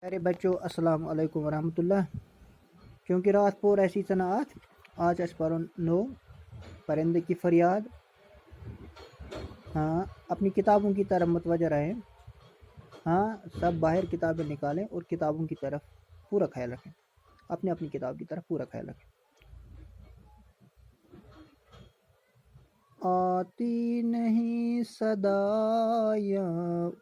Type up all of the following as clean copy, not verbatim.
अरे बच्चों अस्सलाम वालेकुम वरहमतुल्लाह। क्योंकि रात पोर ऐसी सनाअत आज अस पर नो परिंदे की फरियाद। हाँ, अपनी किताबों की तरफ मुतवज्जा रहें। हाँ, सब बाहर किताबें निकालें और किताबों की तरफ पूरा ख्याल रखें। अपनी अपनी किताब की तरफ पूरा ख्याल रखें। आती नहीं सदाया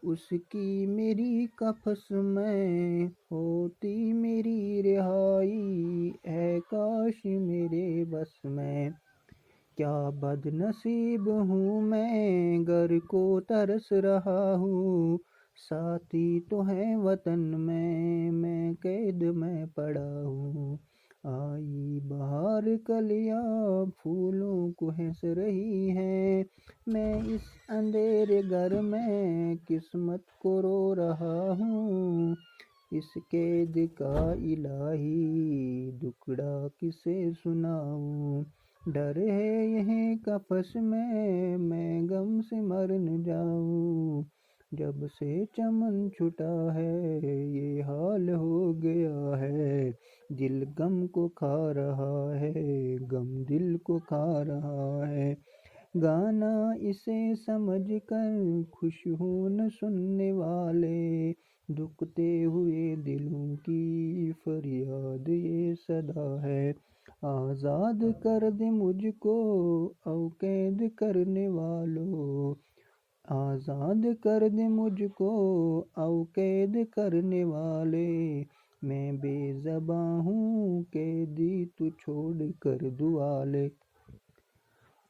उसकी मेरी कफस में, होती मेरी रिहाई है काश मेरे बस में। क्या बदनसीब हूँ मैं घर को तरस रहा हूँ, साथी तो है वतन में मैं कैद में पड़ा हूँ। आई बहार कलियां फूलों को हंस रही है, मैं इस अंधेरे घर में किस्मत को रो रहा हूँ। इस कैद का इलाही दुखड़ा किसे सुनाऊं, डर है यह कफस में मैं गम से मर न जाऊं। जब से चमन छुटा है ये हाल हो गया है, दिल गम को खा रहा है, गम दिल को खा रहा है। गाना इसे समझ कर खुश हो न सुनने वाले, दुखते हुए दिलों की फरियाद ये सदा है। आज़ाद कर दे मुझको औ कैद करने वालों, आज़ाद कर दे मुझको औ कैद करने वाले। मैं बेज़बां हूँ कैदी तू छोड़ कर दुआले।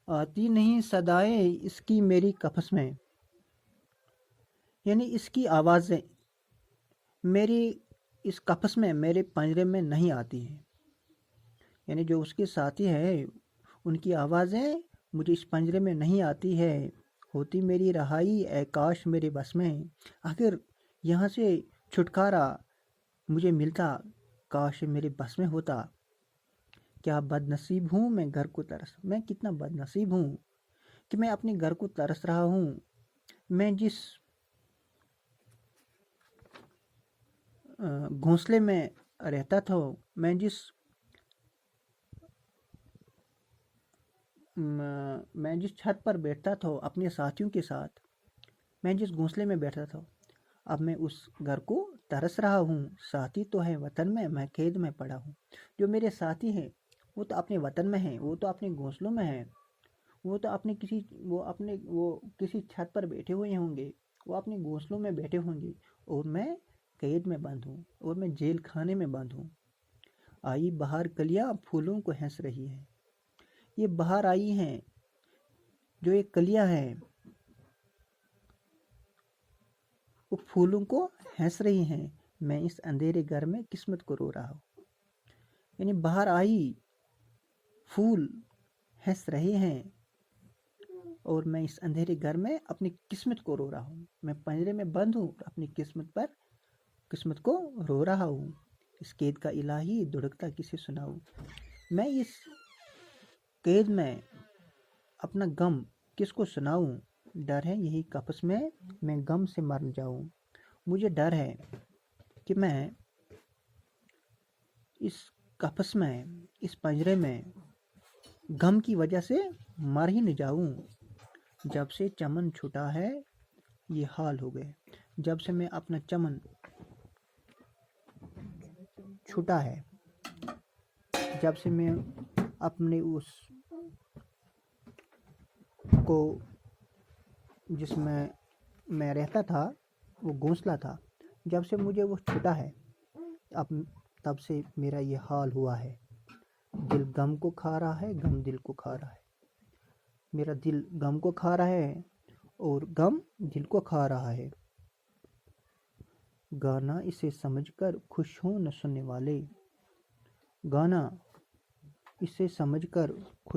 आती नहीं सदाएं इसकी मेरी कफस में, यानी इसकी आवाज़ें मेरी इस कफस में मेरे पंजरे में नहीं आती हैं। यानी जो उसके साथी है उनकी आवाज़ें मुझे इस पंजरे में नहीं आती है। होती मेरी रहाई ए काश मेरे बस में। आखिर यहाँ से छुटकारा मुझे मिलता, काश मेरे बस में होता। क्या बदनसीब हूँ मैं घर को तरस, मैं कितना बदनसीब हूँ कि मैं अपने घर को तरस रहा हूँ। मैं जिस घोंसले में रहता था, मैं जिस छत पर बैठता था अपने साथियों के साथ, मैं जिस घोंसले में बैठता था, अब मैं उस घर को तरस रहा हूँ। साथी तो है वतन में मैं कैद में पड़ा हूँ। जो मेरे साथी हैं वो तो अपने वतन में हैं, वो तो अपने घोंसलों में हैं, वो तो अपने वो किसी छत पर बैठे हुए होंगे, वो अपने घोंसलों में बैठे होंगे और मैं कैद में बंद हूँ और मैं जेल खाने में बंद हूँ। आई बाहर कलियां फूलों को हंस रही है। ये बाहर आई हैं जो ये कलियां हैं वो फूलों को हंस रही हैं। मैं इस अंधेरे घर में किस्मत को रो रहा हूँ। यानी बाहर आई फूल हंस रहे हैं और मैं इस अंधेरे घर में अपनी किस्मत को रो रहा हूँ। मैं पंजरे में बंद हूँ और अपनी किस्मत को रो रहा हूँ। इस कैद का इलाही दुड़कता किसे सुनाऊँ। मैं इस कैद में अपना गम किसको सुनाऊँ। डर है यही कफस में मैं गम से मर जाऊँ। मुझे डर है कि मैं इस कफस में, इस पंजरे में गम की वजह से मर ही न जाऊं। जब से चमन छूटा है ये हाल हो गए। जब से मैं अपना चमन छूटा है, जब से मैं अपने उस को जिसमें मैं रहता था, वो घोंसला था, जब से मुझे वो छूटा है, अब तब से मेरा ये हाल हुआ है। दिल गम को खा रहा है, गम दिल को खा रहा है। मेरा दिल गम को खा रहा है और गम दिल को खा रहा है। गाना इसे समझकर खुश हो न सुनने वाले, गाना इसे समझकर खुश